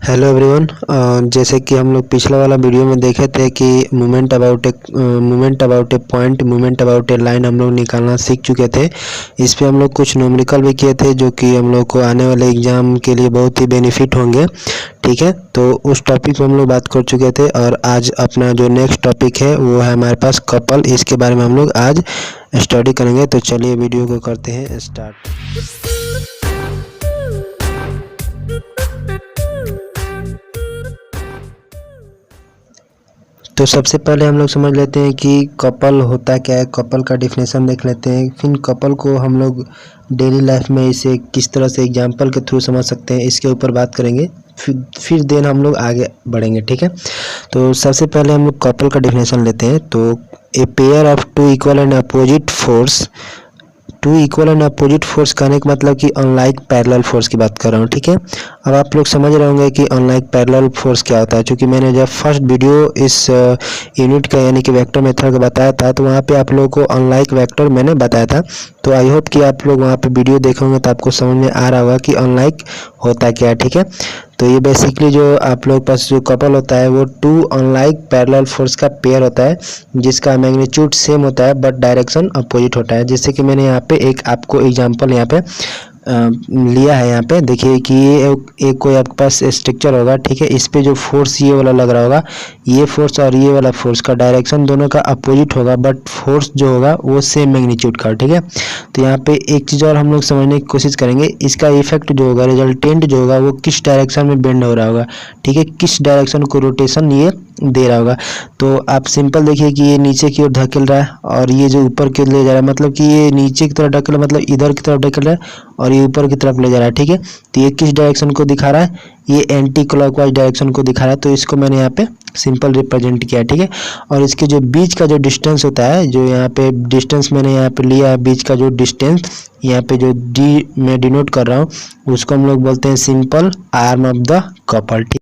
Hello everyone. जैसे कि हम लोग पिछला वाला वीडियो में देखे थे कि movement about A point, movement about A line हम लोग निकालना सीख चुके थे। इस पे हम लोग कुछ न्यूमेरिकल भी किए थे जो कि हम लोग को आने वाले एग्जाम के लिए बहुत ही बेनिफिट होंगे। ठीक है, तो उस टॉपिक पे हम लोग बात कर चुके थे और आज अपना जो नेक्स्ट टॉपिक है वो है हमारे पास कपल। इसके बारे में हम लोग आज स्टडी करेंगे। तो चलिए वीडियो को करते हैं स्टार्ट। तो सबसे पहले हम लोग समझ लेते हैं कि कपल होता क्या है। कपल का डिफिनेशन देख लेते हैं, फिर कपल को हम लोग डेली लाइफ में इसे किस तरह से एग्जांपल के थ्रू समझ सकते हैं इसके ऊपर बात करेंगे। फिर देन हम लोग आगे बढ़ेंगे। ठीक है, तो सबसे पहले हम लोग कपल का डिफिनेशन लेते हैं। तो a pair of two equal and opposite force, two equal and opposite force कहने का मतलब कि अनलाइक पैरेलल फोर्स की बात कर रहा हूँ। ठीक है, अब आप लोग समझ रहे होंगे कि अनलाइक पैरेलल फोर्स क्या होता है। क्योंकि मैंने जब फर्स्ट वीडियो इस यूनिट का यानी कि वेक्टर मेथड का बताया था तो वहाँ पे आप लोगों को अनलाइक वेक्टर मैंने बताया था। तो आई होप कि आप लोग वहाँ पे वीडियो देखेंगे तो आपको समझ में आ रहा होगा कि अनलाइक होता क्या है। ठीक है, तो ये बेसिकली जो आप लोग पास जो कपल होता है वो टू अनलाइक पैरेलल फोर्स का पेयर होता है जिसका मैग्नीट्यूड सेम होता है बट डायरेक्शन अपोजिट होता है। जैसे कि मैंने यहाँ पे एक आपको एग्जांपल यहाँ पे लिया है। यहाँ पे देखिए कि ये एक कोई आपके पास स्ट्रक्चर होगा। ठीक है, इस पे जो फोर्स ये वाला लग रहा होगा, ये फोर्स और ये वाला फोर्स का डायरेक्शन दोनों का अपोजिट होगा बट फोर्स जो होगा वो सेम मैग्नीट्यूड का। ठीक है, तो यहाँ पे एक चीज़ और हम लोग समझने की कोशिश करेंगे, इसका इफेक्ट जो होगा, रिजल्टेंट जो होगा वो किस डायरेक्शन में बेंड हो रहा होगा। ठीक है, किस डायरेक्शन को रोटेशन ये दे रहा होगा। तो आप सिंपल देखिए कि ये नीचे की ओर धकेल रहा है और ये जो ऊपर की ओर ले जा रहा है, मतलब कि ये नीचे की तरफ धकेल रहा है, मतलब इधर की तरफ धकेल रहा है और ये ऊपर की तरफ ले जा रहा है। ठीक है, तो ये किस डायरेक्शन को दिखा रहा है, ये एंटी क्लॉकवाइज डायरेक्शन को दिखा रहा है। तो इसको मैंने यहाँ पे सिंपल रिप्रेजेंट किया है। ठीक है, और इसके जो बीच का जो डिस्टेंस होता है, जो यहाँ पे डिस्टेंस मैंने यहाँ पे लिया है, बीच का जो डिस्टेंस यहाँ पे जो डी मैं डिनोट कर रहा हूँ उसको हम लोग बोलते हैं simple arm of the couple. ठीक,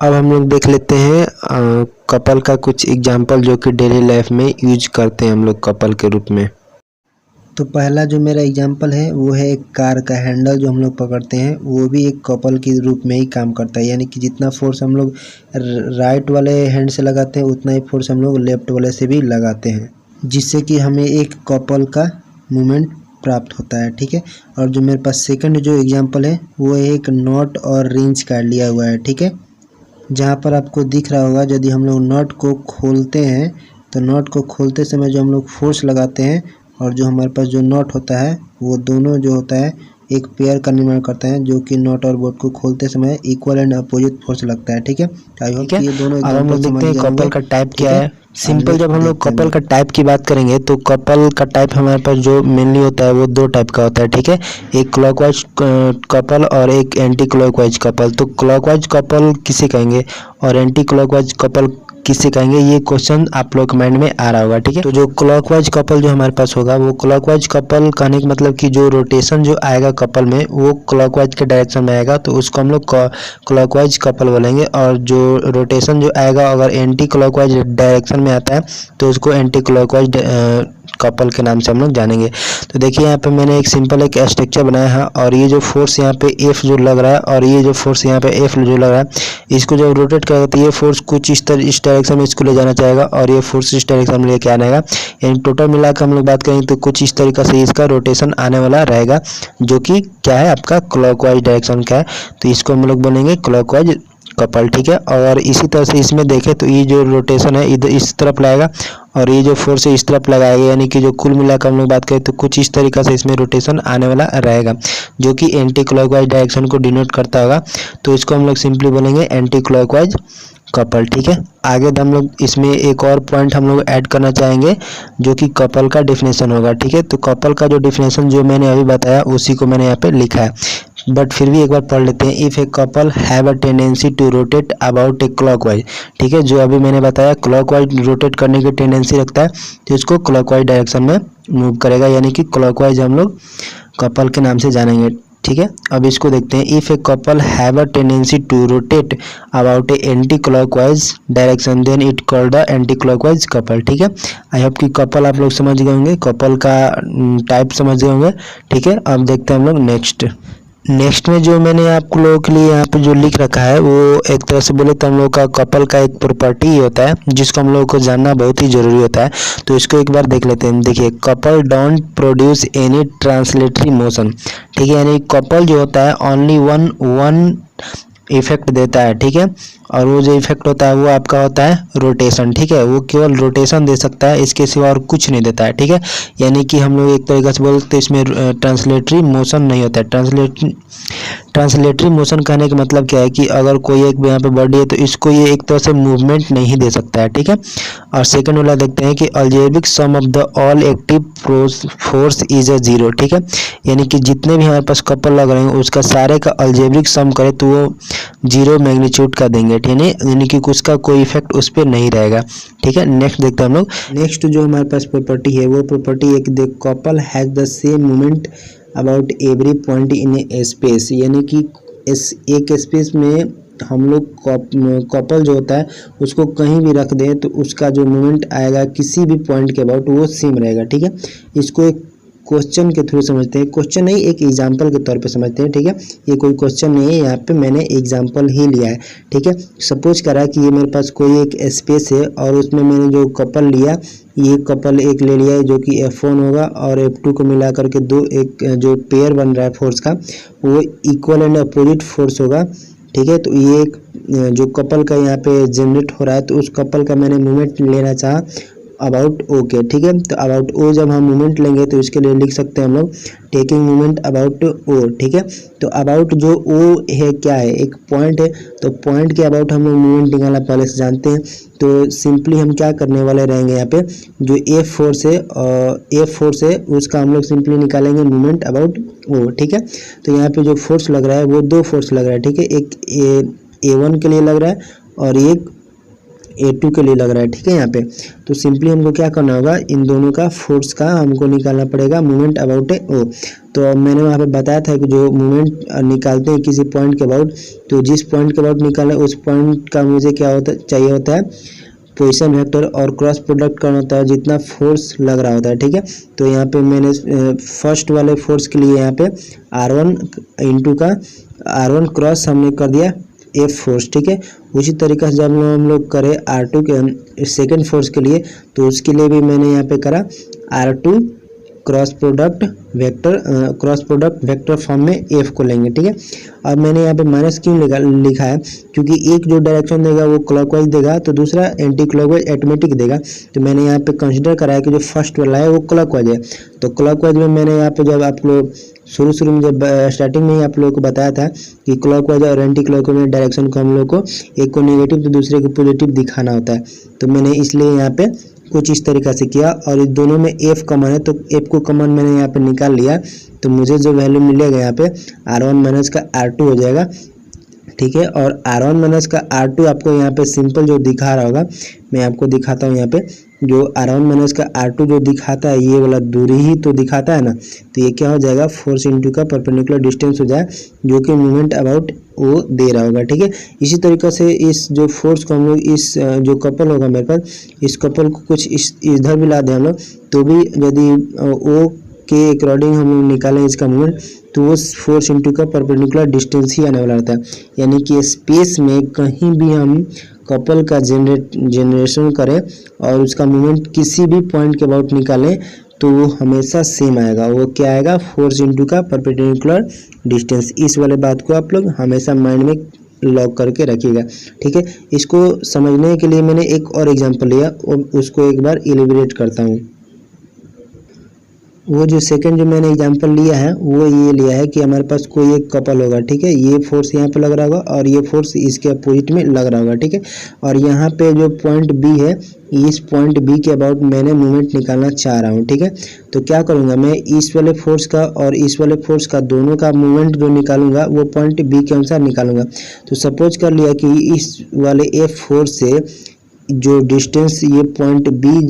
अब हम लोग देख लेते हैं कपल का कुछ एग्जांपल जो कि डेली लाइफ में यूज करते हैं हम लोग कपल के रूप में। तो पहला जो मेरा एग्जांपल है वो है एक कार का हैंडल जो हम लोग पकड़ते हैं, वो भी एक कपल के रूप में ही काम करता है। यानी कि जितना फोर्स हम लोग राइट वाले हैंड से लगाते हैं उतना ही फोर्स हम लोग लेफ्ट वाले से भी लगाते हैं, जिससे कि हमें एक कपल का मूवमेंट प्राप्त होता है। ठीक है, और जो मेरे पास सेकंड जो एग्जांपल है वो एक नॉट और रिंच का लिया हुआ है। ठीक है, जहाँ पर आपको दिख रहा होगा यदि हम लोग नट को खोलते हैं तो नट को खोलते समय जो हम लोग फोर्स लगाते हैं और जो हमारे पास जो नट होता है वो दोनों जो होता है एक पेयर का निर्माण करते हैं, जो कि नट और बोल्ट को खोलते समय इक्वल एंड अपोजिट फोर्स लगता है। ठीक है, आई होप ये दोनों अब हम लोग देखते हैं कपल का टाइप क्या है। सिंपल जब हम लोग देखते कपल का टाइप की बात करेंगे तो कपल का टाइप हमारे पास जो मेनली होता है वो दो टाइप का होता है। ठीक है, एक क्लॉकवाइज कपल और एक एंटी क्लॉकवाइज कपल। तो क्लॉकवाइज कपल किसे कहेंगे और एंटी क्लॉकवाइज कपल किसे कहेंगे, ये क्वेश्चन आप लोग माइंड में आ रहा होगा। ठीक है, तो जो क्लॉकवाइज कपल जो हमारे पास होगा वो क्लॉकवाइज कपल कहने का मतलब कि जो रोटेशन जो आएगा कपल में वो क्लॉकवाइज के डायरेक्शन में आएगा तो उसको हम लोग क्लॉकवाइज कपल बोलेंगे। और जो रोटेशन जो आएगा अगर एंटी क्लॉकवाइज डायरेक्शन में आता है तो उसको एंटी क्लॉकवाइज कपल के नाम से हम लोग जानेंगे। तो देखिए यहाँ पे मैंने एक सिंपल एक स्ट्रक्चर बनाया है और ये जो फोर्स यहाँ पे एफ जो लग रहा है और ये जो फोर्स यहाँ पे एफ जो लग रहा है, इसको जब रोटेट करेगा तो ये फोर्स कुछ इस डायरेक्शन में इसको ले जाना चाहेगा और ये फोर्स इस डायरेक्शन में लेके आना है। यानी टोटल मिलाकर हम लोग बात करेंगे तो कुछ इस तरीके से इसका रोटेशन आने वाला रहेगा, जो कि क्या है आपका क्लॉकवाइज डायरेक्शन का है। तो इसको हम लोग बोलेंगे क्लॉकवाइज कपल। ठीक है, और इसी तरह से इसमें देखें तो ये जो रोटेशन है इधर इस तरफ लाएगा और ये जो फोर्स है इस तरफ लगाएगा, यानी कि जो कुल मिलाकर हम लोग बात करें तो कुछ इस तरीके से इसमें रोटेशन आने वाला रहेगा, जो कि एंटी क्लॉकवाइज डायरेक्शन को डिनोट करता होगा। तो इसको हम लोग सिंपली बोलेंगे एंटी क्लॉकवाइज कपल। ठीक है, आगे हम लोग इसमें एक और पॉइंट हम लोग ऐड करना चाहेंगे जो कि कपल का डिफिनेशन होगा। ठीक है, तो कपल का जो डिफिनेशन जो मैंने अभी बताया उसी को मैंने यहाँ पे लिखा है, बट फिर भी एक बार पढ़ लेते हैं। If a couple have a tendency to rotate about a clockwise. ठीक है, जो अभी मैंने बताया क्लॉकवाइज रोटेट करने की टेंडेंसी रखता है तो इसको क्लॉकवाइज डायरेक्शन में मूव करेगा, यानी कि क्लॉकवाइज हम लोग कपल के नाम से जानेंगे। ठीक है। अब इसको देखते हैं, if a couple have a tendency to rotate about a anti clockwise direction then it called the anti clockwise couple. ठीक है, आई होप कि कपल आप लोग समझ गए होंगे, कपल का टाइप समझ गए होंगे। ठीक है, अब देखते हैं हम लोग नेक्स्ट में जो मैंने आप लोगों के लिए यहाँ पे जो लिख रखा है वो एक तरह से बोले तो हम लोग का कपल का एक प्रॉपर्टी होता है जिसको हम लोगों को जानना बहुत ही जरूरी होता है। तो इसको एक बार देख लेते हैं। देखिए, couple don't produce any translatory motion. ठीक है, यानी कपल जो होता है ओनली वन इफेक्ट देता है। ठीक है, और वो जो इफेक्ट होता है वो आपका होता है रोटेशन। ठीक है, वो केवल रोटेशन दे सकता है, इसके सिवा और कुछ नहीं देता है। ठीक है, यानी कि हम लोग एक तरीके से बोलते हैं इसमें ट्रांसलेटरी मोशन नहीं होता है। ट्रांसलेटरी मोशन कहने का मतलब क्या है कि अगर कोई एक यहाँ पे बॉडी है तो इसको ये एक तरह से मूवमेंट नहीं दे सकता है। ठीक है, और सेकंड वाला देखते हैं कि algebraic sum of the all active force is a zero. ठीक है, यानी कि जितने भी हमारे पास कपल लग रहे हैं उसका सारे का अलजेब्रिक सम करे तो वो जीरो मैग्नीट्यूड का देंगे। यानी कि उसका कोई इफेक्ट उस पर नहीं रहेगा। ठीक है, नेक्स्ट देखते हैं हम लोग। नेक्स्ट जो हमारे पास प्रॉपर्टी है वो प्रॉपर्टी एक couple has the same movement about every point in A space. यानी कि एक स्पेस में हम लोग कपल जो होता है उसको कहीं भी रख दें तो उसका जो मूवमेंट आएगा किसी भी पॉइंट के अबाउट वो सेम रहेगा। ठीक है, इसको एक क्वेश्चन के थ्रू समझते हैं, क्वेश्चन नहीं एक एग्जाम्पल के तौर पे समझते हैं। ठीक है, ये कोई क्वेश्चन नहीं है, यहाँ पे मैंने एग्जाम्पल ही लिया है। ठीक है, सपोज करा कि ये मेरे पास कोई एक स्पेस है और उसमें मैंने जो कपल लिया, ये कपल एक ले लिया है जो कि F1 होगा और F2 को मिला करके एक जो पेयर बन रहा है फोर्स का वो इक्वल एंड अपोजिट फोर्स होगा। ठीक है, तो ये एक जो कपल का यहाँ पे जनरेट हो रहा है तो उस कपल का मैंने मूवमेंट लेना चाहा अबाउट ओ के। ठीक है, तो अबाउट ओ जब हम मूवमेंट लेंगे तो इसके लिए लिख सकते हैं हम लोग टेकिंग मूवमेंट अबाउट ओ। ठीक है, तो अबाउट जो ओ है क्या है, एक पॉइंट है, तो पॉइंट के अबाउट हम लोग मूवमेंट निकालना पहले से जानते हैं। तो सिंपली हम क्या करने वाले रहेंगे, यहाँ पे जो एफ फोर्स है उसका हम लोग सिंपली निकालेंगे मूवमेंट अबाउट ओ। ठीक है, तो यहाँ पे जो फोर्स लग रहा है वो दो फोर्स लग रहा है। ठीक है, एक A1 के लिए लग रहा है और एक A2 के लिए लग रहा है। ठीक है, यहाँ पे तो सिंपली हमको क्या करना होगा, इन दोनों का फोर्स का हमको निकालना पड़ेगा मूवमेंट अबाउट ओ। तो मैंने वहाँ पे बताया था कि जो मूवमेंट निकालते हैं किसी पॉइंट के अबाउट, तो जिस पॉइंट के अबाउट निकाले उस पॉइंट का मुझे क्या चाहिए होता है पोजीशन वेक्टर और क्रॉस प्रोडक्ट करना होता है जितना फोर्स लग रहा होता है। ठीक है, तो यहाँ पे मैंने फर्स्ट वाले फोर्स के लिए यहाँ पे R1 क्रॉस हमने कर दिया F फोर्स। ठीक है, उसी तरीके से जब हम लोग करें R2 के सेकेंड फोर्स के लिए तो उसके लिए भी मैंने यहाँ पे करा R2 cross product vector form में F को लेंगे। ठीक है, अब मैंने यहाँ पे माइनस क्यों लिखा है, क्योंकि एक जो डायरेक्शन देगा वो क्लॉकवाइज देगा तो दूसरा एंटी क्लॉकवाइज ऑटोमेटिक देगा। तो मैंने यहाँ पे कंसीडर करा है कि जो फर्स्ट वाला है वो क्लॉकवाइज है। तो क्लॉकवाइज में मैंने यहाँ पे जब आप लोग शुरू में जब स्टार्टिंग में ही आप लोगों को बताया था कि क्लॉकवाइज और एंटी क्लॉकवाइज डायरेक्शन को हम लोग को एक को नेगेटिव तो दूसरे को पॉजिटिव दिखाना होता है। तो मैंने इसलिए यहाँ पे कुछ इस तरीक़ा से किया और इस दोनों में F कॉमन है तो F को कॉमन मैंने यहाँ पे निकाल लिया। तो मुझे जो वैल्यू मिलेगा यहाँ पे R1 माइनस का R2 हो जाएगा। ठीक है, और R1 माइनस का R2 आपको यहाँ पे सिंपल जो दिखा रहा होगा, मैं आपको दिखाता हूँ। यहाँ पे जो R1 माइनस का R2 जो दिखाता है ये वाला दूरी ही तो दिखाता है ना, तो ये क्या हो जाएगा फोर्स इंटू का परपेंडिकुलर डिस्टेंस हो जाए जो कि मूवमेंट अबाउट वो दे रहा होगा। ठीक है, इसी तरीके से इस जो फोर्स को हम लोग इस जो कपल होगा मेरे पास, इस कपल को कुछ इधर भी ला दें हम लोग तो भी यदि ओ के अकॉर्डिंग हम लोग निकालें इसका मूवमेंट तो वो फोर्स इंटू का परपेंडिकुलर डिस्टेंस ही आने वाला रहता है। यानी कि स्पेस में कहीं भी हम कपल का जनरेशन करें और उसका मूवमेंट किसी भी पॉइंट के अबाउट निकालें तो वो हमेशा सेम आएगा। वो क्या आएगा, फोर्स इंटू का परपेंडिकुलर डिस्टेंस। इस वाले बात को आप लोग हमेशा माइंड में लॉक करके रखिएगा। ठीक है, इसको समझने के लिए मैंने एक और एग्जांपल लिया और उसको एक बार इलेबोरेट करता हूँ। वो जो सेकंड जो मैंने एग्जांपल लिया है वो ये लिया है कि हमारे पास कोई एक कपल होगा। ठीक है, ये फोर्स यहाँ पे लग रहा होगा और ये फोर्स इसके अपोजिट में लग रहा होगा। ठीक है, और यहाँ पे जो पॉइंट बी है इस पॉइंट बी के अबाउट मैंने मूवमेंट निकालना चाह रहा हूँ। ठीक है, तो क्या करूँगा मैं इस वाले फोर्स का और इस वाले फोर्स का दोनों का मूवमेंट जो निकालूंगा वो पॉइंट बी के अनुसार निकालूंगा। तो सपोज कर लिया कि इस वाले F फोर्स से जो डिस्टेंस ये पॉइंट बी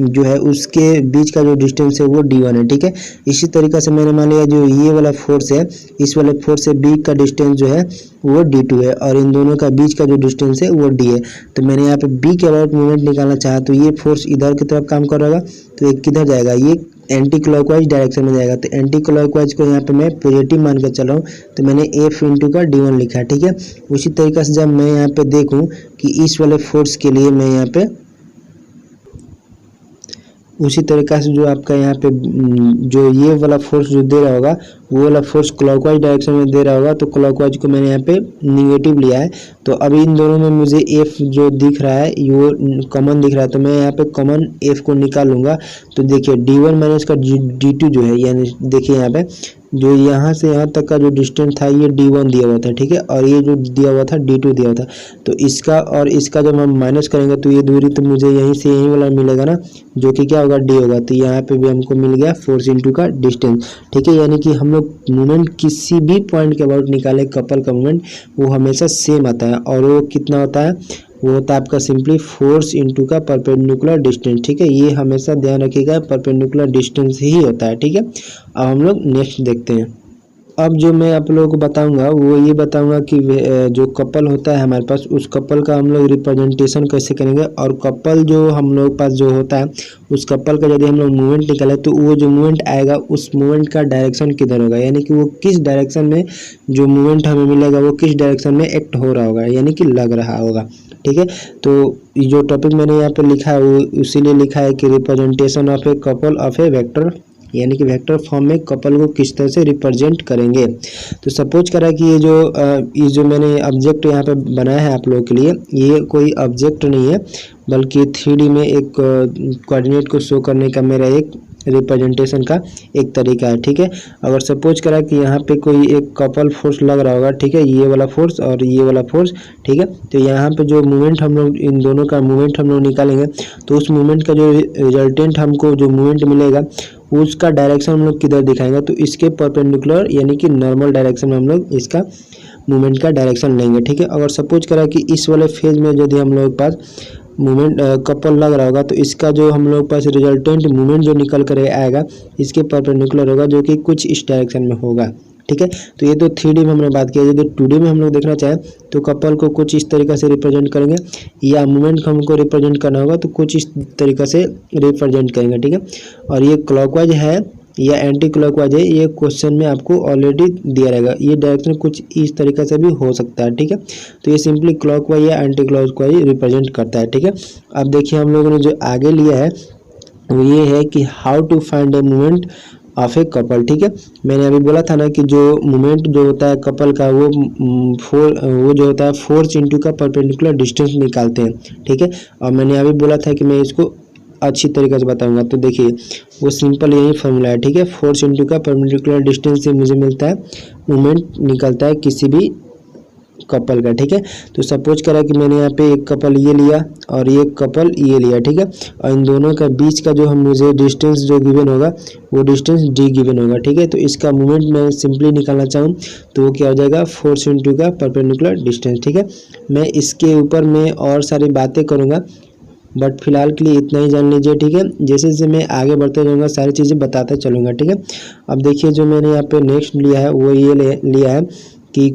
जो है उसके बीच का जो डिस्टेंस है वो d1 है, ठीक है। इसी तरीके से मैंने मान लिया जो ये वाला फोर्स है, इस वाले फोर्स से बी का डिस्टेंस जो है वो d2 है और इन दोनों का बीच का जो डिस्टेंस है वो d है। तो मैंने यहाँ पे बी के अबाउट मूवमेंट निकालना चाहा, तो ये फोर्स इधर की तरफ काम कर रहा होगा, तो ये किधर जाएगा, ये एंटी क्लॉकवाइज डायरेक्शन में जाएगा। तो एंटी क्लॉकवाइज को यहाँ पे मैं पॉजिटिव मान कर चल रहा हूँ, तो मैंने एफ इंटू का d1 लिखा है, ठीक है। उसी तरीके से जब मैं यहाँ पे देखूँ कि इस वाले फोर्स के लिए मैं यहाँ पे उसी तरीक़ा से जो आपका यहाँ पे जो ये वाला फोर्स जो दे रहा होगा वो वाला फोर्स क्लॉकवाइज डायरेक्शन में दे रहा होगा, तो क्लॉकवाइज को मैंने यहाँ पे निगेटिव लिया है। तो अभी इन दोनों में मुझे एफ जो दिख रहा है वो कॉमन दिख रहा है, तो मैं यहाँ पे कॉमन एफ को निकाल लूँगा। तो देखिए d1 माइनस का d2 जो है, यानी देखिए यहाँ पे जो यहाँ से यहाँ तक का जो डिस्टेंस था ये d1 दिया हुआ था, ठीक है, और ये जो दिया हुआ था d2 दिया हुआ था। तो इसका और इसका जब हम माइनस करेंगे तो ये दूरी तो मुझे यहीं से यहीं वाला मिलेगा ना, जो कि क्या होगा d होगा। तो यहाँ पे भी हमको मिल गया फोर्स इंटू का डिस्टेंस, ठीक है। यानी कि हम लोग मूवमेंट किसी भी पॉइंट के अबाउट निकाले कपल का मूवमेंट वो हमेशा सेम आता है, और वो कितना होता है, वो होता है आपका सिंपली फोर्स इंटू का परपेंडिकुलर डिस्टेंस, ठीक है। ये हमेशा ध्यान रखिएगा, परपेंडिकुलर डिस्टेंस ही होता है, ठीक है। अब हम लोग नेक्स्ट देखते हैं। अब जो मैं आप लोगों को बताऊंगा वो ये बताऊंगा कि जो कपल होता है हमारे पास, उस कपल का हम लोग रिप्रेजेंटेशन कैसे करेंगे, और कपल जो हम लोग पास जो होता है उस कपल का यदि हम लोग मूवमेंट निकाले तो वो जो मूवमेंट आएगा उस मूवमेंट का डायरेक्शन किधर होगा, यानी कि वो किस डायरेक्शन में जो मूवमेंट हमें मिलेगा वो किस डायरेक्शन में एक्ट हो रहा होगा, यानी कि लग रहा होगा, ठीक है। तो जो टॉपिक मैंने यहाँ पे लिखा है वो इसीलिए लिखा है कि representation of a couple of A vector, यानी कि वेक्टर फॉर्म में कपल को किस तरह से रिप्रेजेंट करेंगे। तो सपोज करा कि ये जो मैंने ऑब्जेक्ट यहाँ पे बनाया है आप लोगों के लिए, ये कोई ऑब्जेक्ट नहीं है बल्कि 3D में एक कोऑर्डिनेट को शो करने का मेरा एक रिप्रेजेंटेशन का एक तरीका है, ठीक है। अगर सपोज करा कि यहाँ पे कोई एक कपल फोर्स लग रहा होगा, ठीक है, ये वाला फोर्स और ये वाला फोर्स, ठीक है। तो यहाँ पे जो मूवमेंट हम लोग इन दोनों का मूवमेंट हम लोग निकालेंगे, तो उस मूवमेंट का जो रिजल्टेंट हमको जो मूवमेंट मिलेगा उसका डायरेक्शन हम लोग किधर दिखाएंगे, तो इसके परपेंडिकुलर यानी कि नॉर्मल डायरेक्शन में हम लोग इसका मूवमेंट का डायरेक्शन लेंगे, ठीक है। अगर सपोज करा कि इस वाले फेज में यदि हम लोग पास मूवमेंट कपल लग रहा होगा, तो इसका जो हम लोग पास रिजल्टेंट मूवमेंट जो निकल कर आएगा इसके परपेंडिकुलर होगा, जो कि कुछ इस डायरेक्शन में होगा, ठीक है। तो ये तो 3D में हमने बात किया। यदि 2D में हम लोग देखना चाहें तो कपल को कुछ इस तरीके से रिप्रेजेंट करेंगे, या मूवमेंट को हमको रिप्रेजेंट करना होगा तो कुछ इस तरीके से रिप्रेजेंट करेंगे, ठीक है। और ये क्लॉकवाइज है या एंटी क्लॉकवाइज है, ये क्वेश्चन में आपको ऑलरेडी दिया रहेगा। ये डायरेक्शन कुछ इस तरीके से भी हो सकता है, ठीक है। तो ये सिंपली क्लॉकवाइज या एंटी क्लॉकवाइज रिप्रेजेंट करता है, ठीक है। अब देखिए हम लोगों ने जो आगे लिया है वो ये है कि how to find a movement of a couple, ठीक है। मैंने अभी बोला था ना कि जो मूवमेंट जो होता है कपल का वो जो होता है फोर्स इंटू का परपेंडिकुलर डिस्टेंस निकालते हैं, ठीक है। और मैंने अभी बोला था कि मैं इसको अच्छी तरीके से बताऊंगा। तो देखिए वो सिंपल यही फॉर्मूला है, ठीक है। फोर्स इंटू का परपेंडिकुलर डिस्टेंस से मुझे मिलता है मूवमेंट निकलता है किसी भी कपल का, ठीक है। तो सपोज करा कि मैंने यहाँ पे एक कपल ये लिया और ये कपल ये लिया, ठीक है। और इन दोनों का बीच का जो हम मुझे डिस्टेंस जो गिवन होगा वो डिस्टेंस d गिवन होगा, ठीक है। तो इसका मूवमेंट मैं सिंपली निकालना चाहूँ तो वो क्या हो जाएगा, फोर्स इंटू का परपेंडिकुलर डिस्टेंस, ठीक है। मैं इसके ऊपर में और सारी बातें करूँगा, बट फिलहाल के लिए इतना ही जान लीजिए, ठीक है। जैसे जैसे मैं आगे बढ़ते जाऊँगा सारी चीज़ें बताता चलूँगा, ठीक है। अब देखिए जो मैंने यहाँ पे नेक्स्ट लिया है वो ये लिया है कि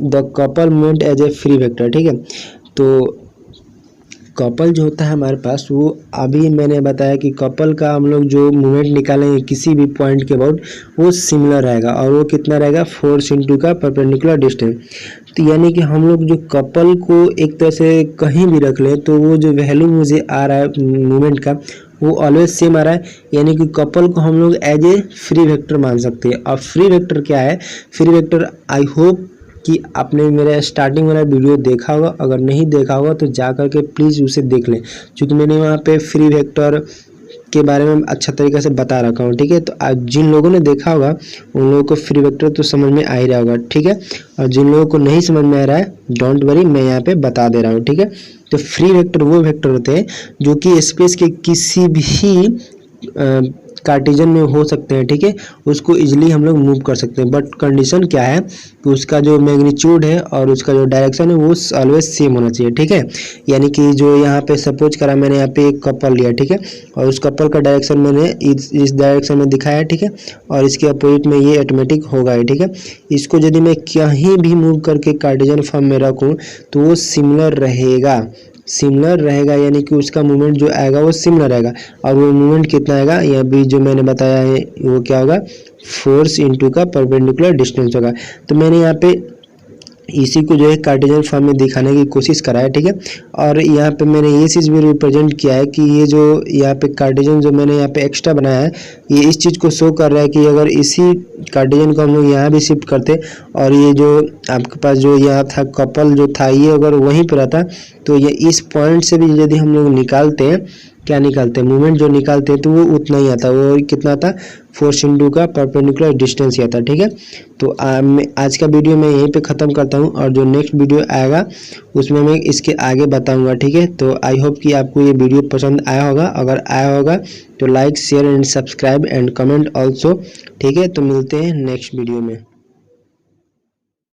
the couple movement as a free vector, ठीक है। तो कपल जो होता है हमारे पास वो अभी मैंने बताया कि कपल का हम लोग जो मूवमेंट निकालेंगे किसी भी पॉइंट के अबाउट वो सिमिलर रहेगा, और वो कितना रहेगा, फोर्स इंटू का परपेंडिकुलर डिस्टेंस। तो यानी कि हम लोग जो कपल को एक तरह से कहीं भी रख लें तो वो जो वैल्यू मुझे आ रहा है मूवमेंट का वो ऑलवेज सेम आ रहा है, यानी कि कपल को हम लोग एज ए फ्री वेक्टर मान सकते हैं। अब फ्री वेक्टर क्या है, फ्री वेक्टर आई होप कि आपने मेरा स्टार्टिंग वाला वीडियो देखा होगा, अगर नहीं देखा होगा तो जा कर के प्लीज़ उसे देख लें, क्योंकि मैंने वहाँ पे फ्री वेक्टर के बारे में अच्छा तरीके से बता रखा हूँ, ठीक है। तो आज जिन लोगों ने देखा होगा उन लोगों को फ्री वेक्टर तो समझ में आ ही रहा होगा, ठीक है। और जिन लोगों को नहीं समझ में आ रहा है डोंट वरी, मैं यहाँ पे बता दे रहा हूँ, ठीक है। तो फ्री वेक्टर वो वेक्टर होते हैं जो कि स्पेस के किसी भी कार्टेशियन में हो सकते हैं, ठीक है, उसको इजीली हम लोग मूव कर सकते हैं। बट कंडीशन क्या है कि उसका जो मैग्नीट्यूड है और उसका जो डायरेक्शन है वो ऑलवेज सेम होना चाहिए, ठीक है। यानी कि जो यहाँ पे सपोज करा मैंने यहाँ पे एक कपल लिया, ठीक है, और उस कपल का डायरेक्शन मैंने इस डायरेक्शन में दिखाया, ठीक है, और इसके अपोजिट में ये ऑटोमेटिक होगा, ठीक है। इसको यदि मैं कहीं भी मूव करके कार्टेशियन फॉर्म में रखूँ तो वो सिमिलर रहेगा, यानी कि उसका मूवमेंट जो आएगा वो सिमिलर आएगा। और वो मूवमेंट कितना आएगा, यहाँ भी जो मैंने बताया है वो क्या होगा, फोर्स इनटू का परपेंडिकुलर डिस्टेंस होगा। तो मैंने यहाँ पे इसी को जो है कार्टेशियन फॉर्म में दिखाने की कोशिश करा है, ठीक है। और यहाँ पे मैंने ये चीज़ भी रिप्रेजेंट किया है कि ये जो यहाँ पे कार्टेशियन जो मैंने यहाँ पे एक्स्ट्रा बनाया है ये इस चीज़ को शो कर रहा है कि अगर इसी कार्टेशियन को हम लोग यहाँ भी शिफ्ट करते और ये जो आपके पास जो यहाँ था कपल जो था ये अगर वहीं पर रहता तो ये इस पॉइंट से भी यदि हम लोग निकालते हैं, क्या निकालते हैं, मूवमेंट जो निकालते हैं तो वो उतना ही आता, वो कितना था, फोर्स इनटू का परपेंडिकुलर डिस्टेंस ही आता, ठीक है। तो आज का वीडियो मैं यहीं पे ख़त्म करता हूँ और जो नेक्स्ट वीडियो आएगा उसमें मैं इसके आगे बताऊँगा, ठीक है। तो आई होप कि आपको ये वीडियो पसंद आया होगा, अगर आया होगा तो like share and subscribe and comment also, ठीक है। तो मिलते हैं नेक्स्ट वीडियो में।